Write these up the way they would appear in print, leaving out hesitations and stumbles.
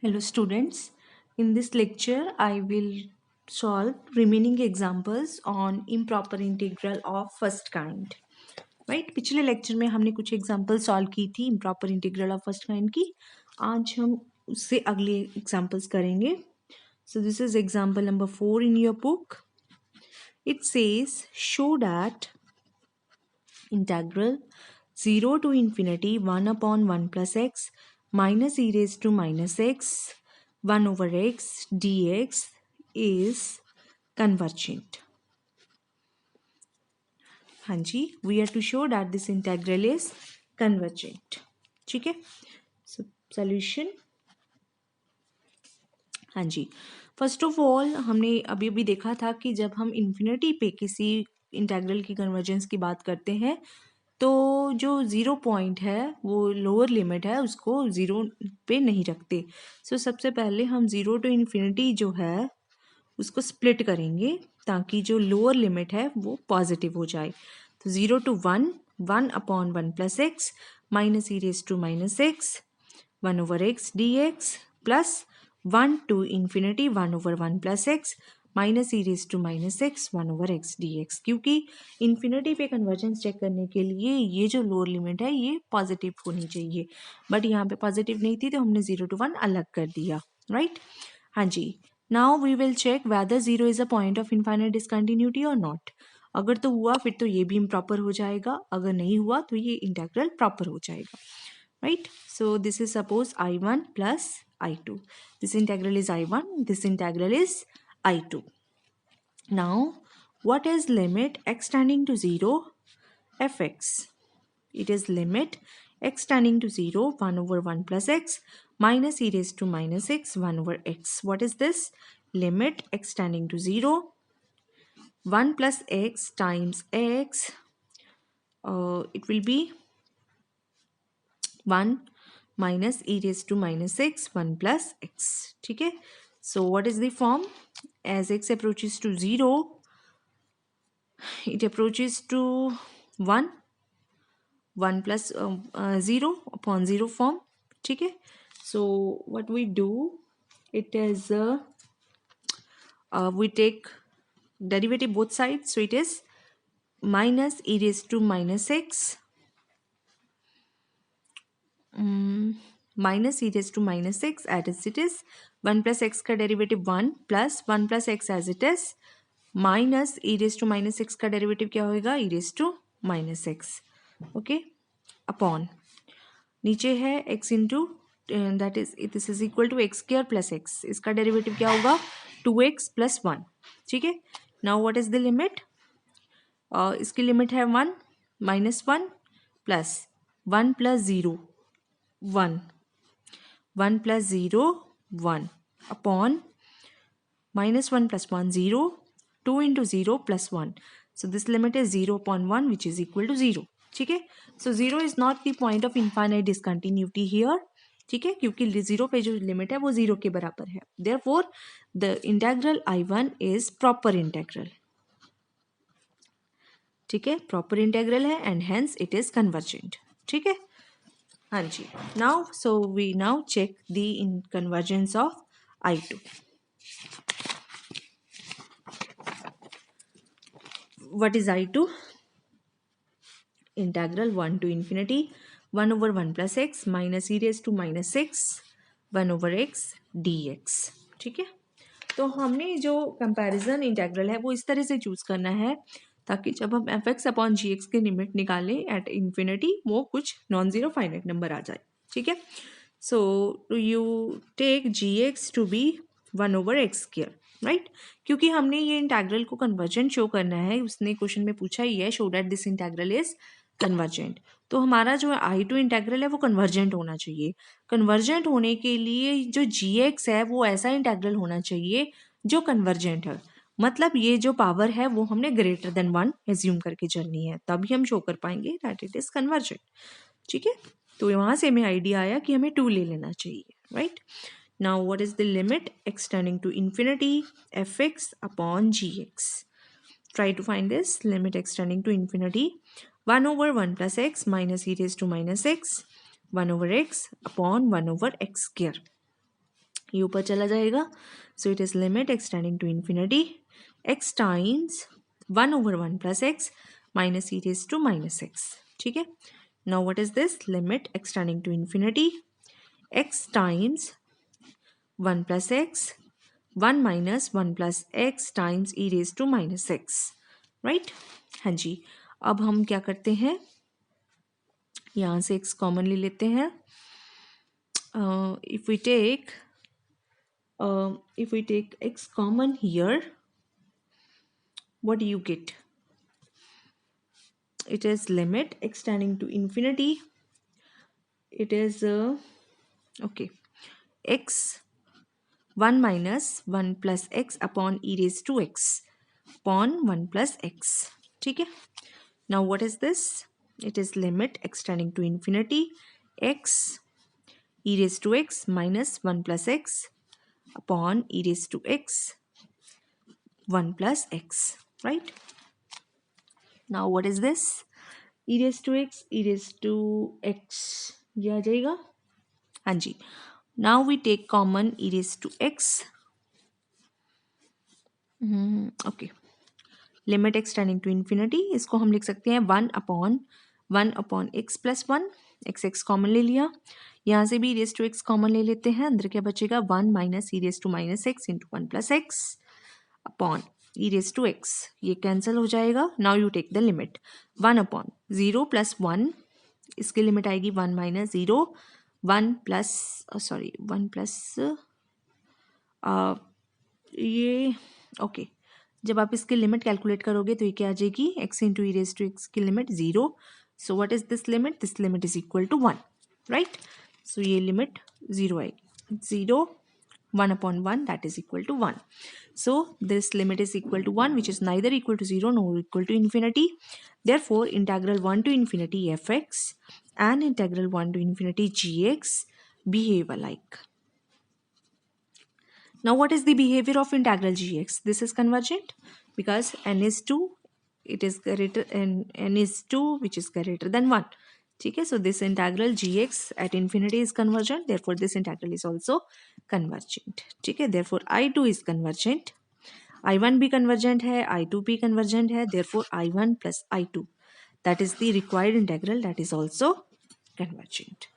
Hello students, in this lecture I will solve remaining examples on improper integral of first kind. Right? पिछले lecture में हमने कुछ example solve की थी improper integral of first kind की. आज हम उससे अगले एग्जाम्पल्स करेंगे. So this is example number 4 in your book. It says show that integral 0 to infinity 1 upon 1 plus x minus e raised to minus x 1 over x dx is convergent. हाँ जी, we are to show that this integral is convergent. ठीक है, so solution. हाँ जी, first of all हमने अभी अभी देखा था कि जब हम इन्फिनिटी पे किसी इंटेग्रल की कन्वर्जेंस की बात करते हैं तो जो ज़ीरो पॉइंट है वो लोअर लिमिट है उसको ज़ीरो पे नहीं रखते. सो सबसे पहले हम ज़ीरो टू इन्फिनिटी जो है उसको स्प्लिट करेंगे ताकि जो लोअर लिमिट है वो पॉजिटिव हो जाए. तो zero to one, one upon one plus x minus e raise to minus x one over x d x plus one to infinity one over one plus x minus e raise to minus x one over x d x. क्योंकि infinity पे convergence check करने के लिए ये जो lower limit है ये positive होनी चाहिए, बट यहाँ पे पॉजिटिव नहीं थी तो हमने ज़ीरो टू वन अलग कर दिया. राइट? हाँ जी. Now we will check whether zero is a point of infinite discontinuity और नॉट. अगर तो हुआ फिर तो ये भी इम्प्रॉपर हो जाएगा, अगर नहीं हुआ तो ये इंटेग्रल प्रॉपर हो जाएगा. Right? So this is suppose I1 plus I2. This integral is I1, this integral is I2. Now, what is limit x tending to 0 fx? It is limit x tending to 0 1 over 1 plus x minus e raised to minus x 1 over x. What is this? Limit x tending to 0 1 plus x times x. It will be 1 minus e raised to minus x 1 plus x. ठीक है, so what is the form? As x approaches to 0 it approaches to 1 1 plus 0 upon 0 form. ठीक है, so what we do, it is we take derivative both sides, so it is minus e raised to minus x minus e raised to minus x as it is 1 plus x का derivative 1 plus 1 plus x as it is minus e raise to minus x का derivative क्या होएगा e raise to minus x. Okay, upon नीचे है x into that is this is equal to x square plus x, इसका derivative क्या होगा 2x plus 1. ठीक है, now what is the limit? इसकी लिमिट है 1 minus 1 plus 1 plus 0 1 1 plus 0 1 upon minus 1 plus 1 0 2 into 0 plus 1. So this limit is 0 upon 1 which is equal to 0. ठीक है, so 0 is not the point of infinite discontinuity here. ठीक है, क्योंकि 0 पे जो limit है वो 0 के बराबर है. Therefore the integral I1 is proper integral. ठीक है, proper integral है and hence it is convergent. ठीक है, हाँ जी. Now so we now check the convergence of I2. What is I2? Integral 1 to infinity 1 over 1 plus x minus e raised to minus 6 1 over x dx. ठीक है, तो हमने जो comparison integral है वो इस तरह से चूज करना है ताकि जब हम f x upon g x की लिमिट निकालें एट इन्फिनिटी वो कुछ नॉन ज़ीरो फाइनाइट नंबर आ जाए. ठीक है, so you take g x to be 1 over x square. Right, क्योंकि हमने ये इंटेग्रल को कन्वर्जेंट शो करना है, उसने क्वेश्चन में पूछा ही है show that this integral is convergent. तो हमारा जो I2 इंटेग्रल है वो कन्वर्जेंट होना चाहिए. कन्वर्जेंट होने के लिए जो जी एक्स है वो ऐसा इंटेग्रल होना चाहिए जो कन्वर्जेंट है. मतलब ये जो पावर है वो हमने ग्रेटर देन 1 एज्यूम करके चलनी है, तभी हम शो कर पाएंगे दैट इट इज कन्वर्जेंट. ठीक है, तो वहां से हमें आइडिया आया कि हमें 2 ले लेना चाहिए. Right, now what is the limit x tending to infinity f x upon g x. Try to find this limit x tending to infinity 1 over 1 plus x minus e raised to minus x 1 over x upon 1 over x square. ये ऊपर चला जाएगा. So it is limit x tending to infinity x times 1/1 plus x minus e raise to minus x. ठीक है. Now what is this? Limit x tending to infinity x times 1 plus x 1 minus 1 plus x times e raise to minus x. Right. हाँ जी. अब हम क्या करते हैं, यहाँ से x कॉमन ले लेते हैं. If we take x common here, what do you get? It is limit extending to infinity. It is okay, x 1 minus 1 plus x upon e raised to x upon 1 plus x. ठीक है. Now what is this? It is limit extending to infinity x e raised to x minus 1 plus x upon e raised to x 1 plus x. Right. Now what is this? e raised to x e raised to x ये आ जाएगा. हाँ जी. Now we take common e raised to x. Okay. Limit x tending to infinity, इसको हम लिख सकते हैं 1/1 x plus 1. X x common ले लिया. यहाँ से भी रेस टू एक्स कॉमन ले लेते हैं. अंदर क्या बचेगा? 1 minus e raise to minus x into 1 plus x upon e raise to x. ये कैंसिल हो जाएगा. Now you take the limit 1/0 plus 1. इसकी लिमिट आएगी 1 माइनस 0 1 प्लस सॉरी 1 प्लस ये ओके. जब आप इसकी लिमिट कैलकुलेट करोगे तो ये क्या आ जाएगी? x into e raise to x की limit 0. So what is this limit? This limit is equal to 1. Right. So ये लिमिट 0 आएगी. 0 1/1 that is equal to 1. So this limit is equal to 1 which is neither equal to 0 nor equal to infinity. Therefore integral 1 to infinity fx and integral 1 to infinity gx behave alike. Now what is the behavior of integral gx? This is convergent because n is 2, it is greater n is 2 which is greater than 1. ठीक है. So this integral gx at infinity is convergent, therefore this integral is also convergent. ठीक है. Therefore I2 is convergent. I1 भी convergent है, I2 भी convergent है, therefore I1 plus I2 that is the required integral that is also convergent.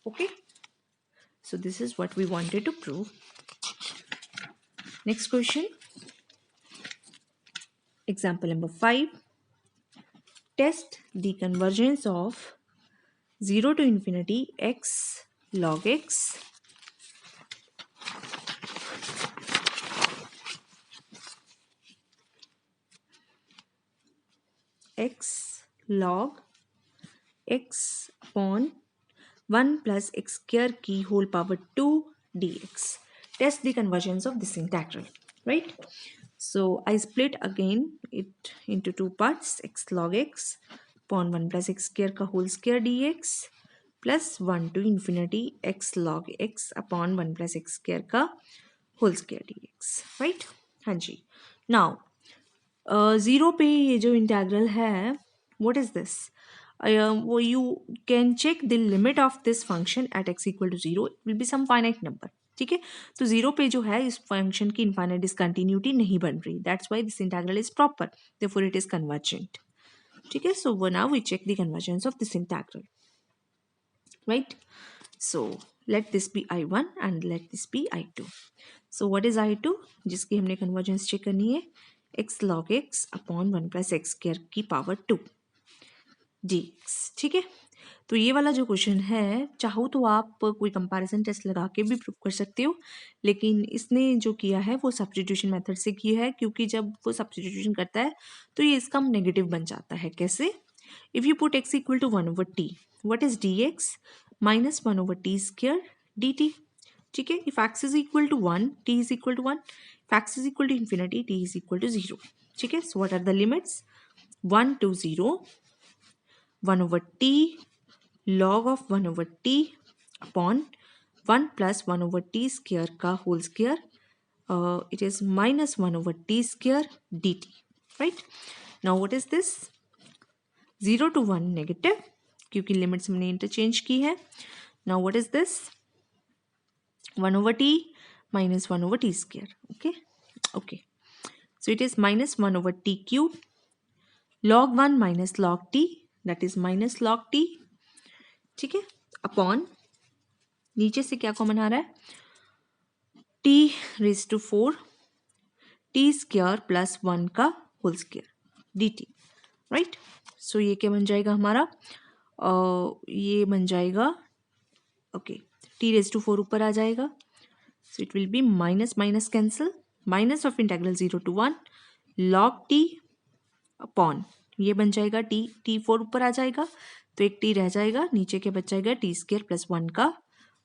Okay. So this is what we wanted to prove. Next question. Example number 5. Test the convergence of 0 to infinity x log x x log x upon 1 plus x square की whole power 2 dx. Test the convergence of this integral. Right. So I split again it into two parts. X log x upon 1 plus x square का whole square dx plus 1 to infinity x log x upon 1 plus x square का whole square dx. Right. हाँ जी. Now 0 पे ये जो integral है, what is this? You can check the limit of this function at x equal to 0. It will be some finite number. ठीक है. तो 0 पे जो है इस फंक्शन की इनफाइनाइट डिसकंटिन्यूटी नहीं बन रही. That's why this integral is proper, therefore it is convergent. ठीक है. So now we check the convergence of this integral. Right. So let this be I1 and let this be I2. So what is I2? जिसकी हमने convergence check करनी है. x log x upon 1 plus x square की power 2 dx. ठीक है. तो ये वाला जो क्वेश्चन है, चाहो तो आप कोई कंपैरिजन टेस्ट लगा के भी प्रूव कर सकते हो, लेकिन इसने जो किया है वो सब्स्टिट्यूशन मेथड से किया है, क्योंकि जब वो सब्स्टिट्यूशन करता है तो ये इसका नेगेटिव बन जाता है. कैसे? If you put x equal to 1/t, what is dx? Minus 1/t square dt. ठीक है. If x is equal to 1, t is equal to 1. If x is equal to infinity, t is equal to 0. ठीक है. So what are the limits? 1 to 0 1/t log of 1/t upon 1 plus 1/t square का whole square. It is minus 1/t square dt. Right. Now what is this? 0 to 1 negative, क्योंकि limits हमने interchange की है. Now what is this? 1/t minus 1 over t square. Okay. So it is minus 1 over t cube log 1 minus log t, that is minus log t, ठीक है, upon नीचे से क्या common आ रहा है, t raise to 4 t square plus 1 का whole square dt, right. So ये क्या बन जाएगा हमारा, ये बन जाएगा ओके, t रेज टू 4 ऊपर आ जाएगा. So it will B minus minus cancel, minus of integral 0 to 1 log t upon ये बन जाएगा t 4 ऊपर आ जाएगा तो एक t रह जाएगा, नीचे क्या बच जाएगा t स्क्वायर प्लस 1 का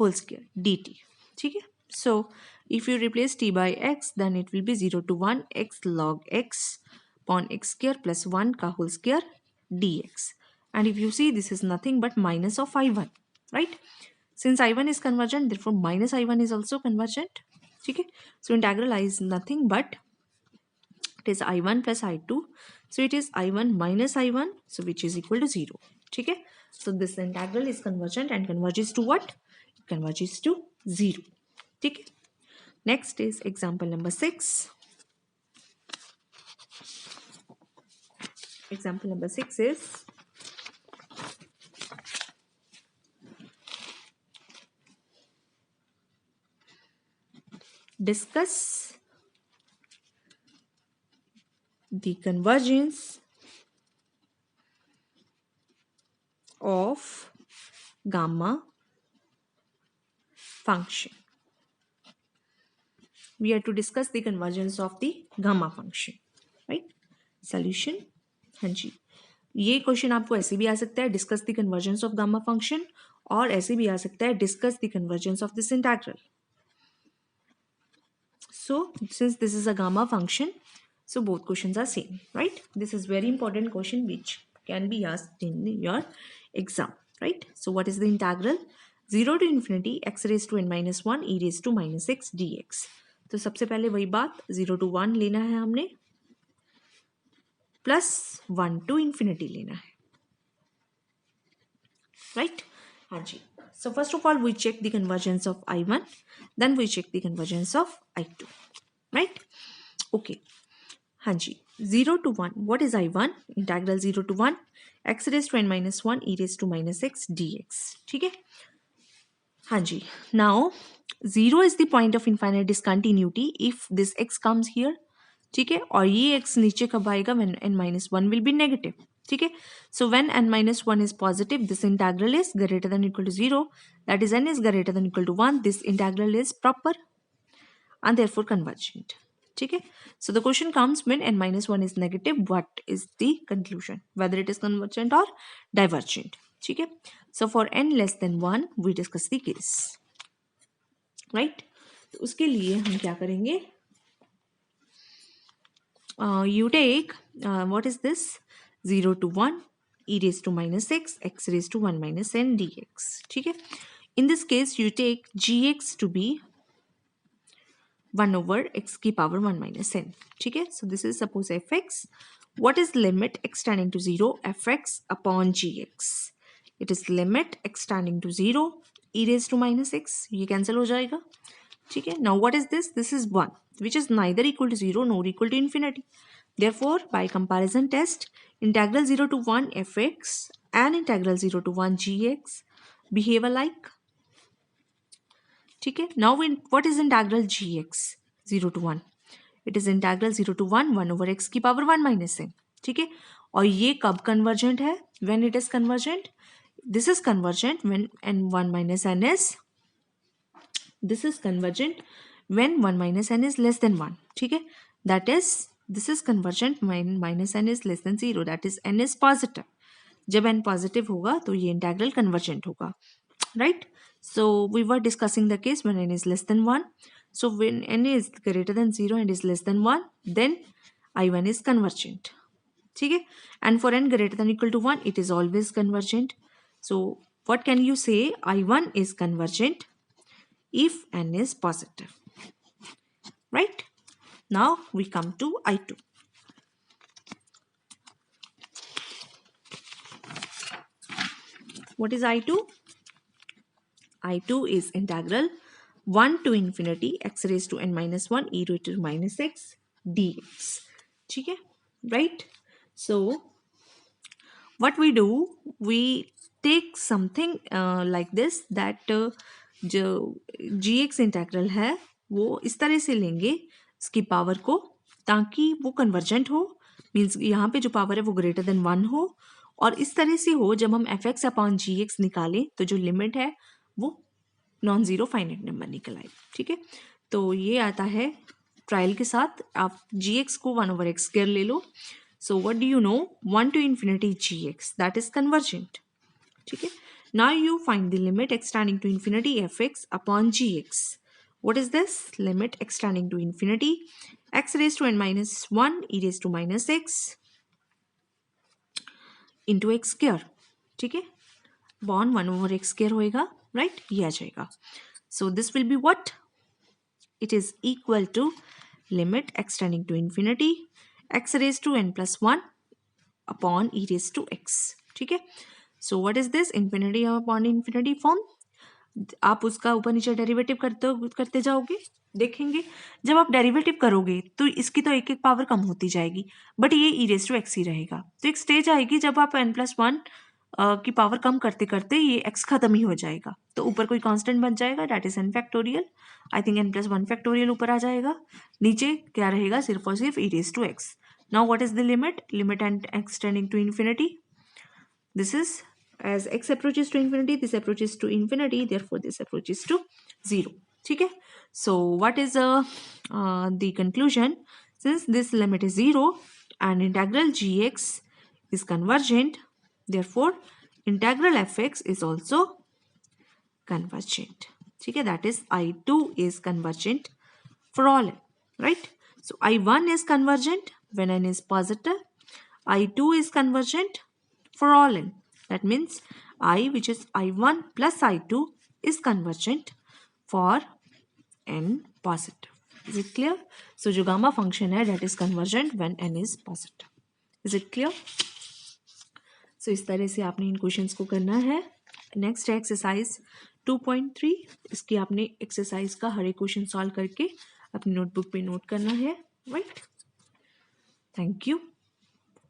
होल स्क्वायर dt, ठीक है. So if you replace t by x then it will be 0 to 1 x log x upon x square plus 1 का whole square dx. And if you see this is nothing but minus of i1, right. Since i1 is convergent, therefore minus i1 is also convergent. ठीक है. So integral I is nothing but it is i1 plus i2. So it is i1 minus i1, so which is equal to 0. ठीक है. So this integral is convergent and converges to what? It converges to 0. ठीक है. Next is example number 6. Example number 6 is discuss the convergence of gamma function. We are to discuss the convergence of the gamma function, right? Solution. हाँ जी, ये question आपको ऐसे भी आ सकता है, discuss the convergence of gamma function, और ऐसे भी आ सकता है discuss the convergence of this integral. So since this is a gamma function, so both questions are same, right? This is very important question which can be asked in your exam, right? So what is the integral? 0 to infinity x raised to n minus 1 e raised to minus x dx. तो सबसे पहले वही बात, 0 to 1 लेना है हमने, plus 1 to infinity लेना है, right? हाँ जी. So first of all we check the convergence of I1, then we check the convergence of I2, right? Okay. हाँ जी. 0 to 1, what is I1? Integral 0 to 1 x raised to n minus 1 e raised to minus x dx. ठीक है. हाँ जी. Now 0 is the point of infinite discontinuity if this x comes here. ठीक है. और ये x नीचे कब आएगा? when n minus 1 will be negative. ठीक है. So when n minus 1 is positive, this integral is greater than equal to 0. That is n is greater than equal to 1. This integral is proper and therefore convergent. ठीक है. So the question comes when n minus 1 is negative, what is the conclusion? Whether it is convergent or divergent. ठीक है. So for n less than 1, we discuss the case. Right? तो उसके लिए हम क्या करेंगे? You take, what is this? 0 to 1 e raised to minus x raised to 1 minus n dx. ठीक है. In this case you take gx to be 1 over x की power 1 minus n. ठीक है. So this is suppose fx. What is limit x tending to 0 fx upon gx? It is limit x tending to 0 e raised to minus x. ये cancel हो जाएगा. ठीक है. Now what is this? This is 1 which is neither equal to 0 nor equal to infinity. Therefore, by comparison test, integral 0 to 1 fx and integral 0 to 1 gx behave alike. ठीक है. Now what is integral gx 0 to 1? It is integral 0 to 1 1 over x की power 1 minus n. ठीक है. और ये कब convergent है? When it is convergent? This is convergent when n 1 minus n is. This is convergent when 1 minus n is less than 1. ठीक है. That is this is convergent when minus n is less than 0. That is n is positive. जब n positive होगा तो ये integral convergent होगा, right? So we were discussing the case when n is less than 1. So when n is greater than 0 and is less than 1, then I1 is convergent. ठीक है. And for n greater than equal to 1, it is always convergent. So what can you say? I1 is convergent if n is positive, right? Now we come to I2. What is I2? I2 is integral 1 to infinity x raised to n minus 1 e raised to minus x dx. ठीक है, right? So what we do, we take something like this, that जो gx integral है वो इस तरह से लेंगे इसकी पावर को, ताकि वो कन्वर्जेंट हो, मीन्स यहाँ पे जो पावर है वो ग्रेटर देन 1 हो, और इस तरह से हो जब हम f x upon g x निकालें तो जो लिमिट है वो नॉन ज़ीरो फाइनाइट नंबर निकल आए. ठीक है, तो ये आता है ट्रायल के साथ. आप जी एक्स को 1/x स्क्वायर ले लो. So what do you know, 1 to infinity g x that is convergent. ठीक है, now you find the limit x tending to infinity fx upon gx. What is this? Limit x tending to infinity x raised to n minus 1 e raised to minus x into x square. ठीक है, बॉन 1/x square होएगा, right, ये आ जाएगा. So this will be what? It is equal to limit x tending to infinity x raised to n plus 1 upon e raised to x. ठीक है, so what is this? Infinity upon infinity form. आप उसका ऊपर नीचे derivative करते जाओगे, देखेंगे जब आप डेरिवेटिव करोगे तो इसकी तो एक एक पावर कम होती जाएगी, बट ये ई रेज टू एक्स ही रहेगा. तो एक स्टेज आएगी जब आप n+1 की पावर कम करते करते ये x खत्म ही हो जाएगा, तो ऊपर कोई कांस्टेंट बन जाएगा, that is n factorial. I think n+1 factorial ऊपर आ जाएगा, नीचे क्या रहेगा, सिर्फ और सिर्फ e raise to x. Now what is the limit? Limit and x tending to infinity. This is as x approaches to infinity, this approaches to infinity, therefore this approaches to 0. ठीक है, so what is the conclusion? Since this limit is 0 and integral gx is convergent, therefore integral fx is also convergent. ठीक है, that is I2 is convergent for all n, right? So I1 is convergent when n is positive, I2 is convergent for all n. That means I, which is I1 plus I2, is convergent for n positive. Is it clear? So जो gamma function है that is convergent when n is positive. Is it clear? So इस तरह से आपने इन questions को करना है. Next है एक्सरसाइज 2.3. इसकी आपने एक्सरसाइज का हर एक क्वेश्चन सॉल्व करके अपनी नोटबुक पे नोट करना है, राइट? Thank you.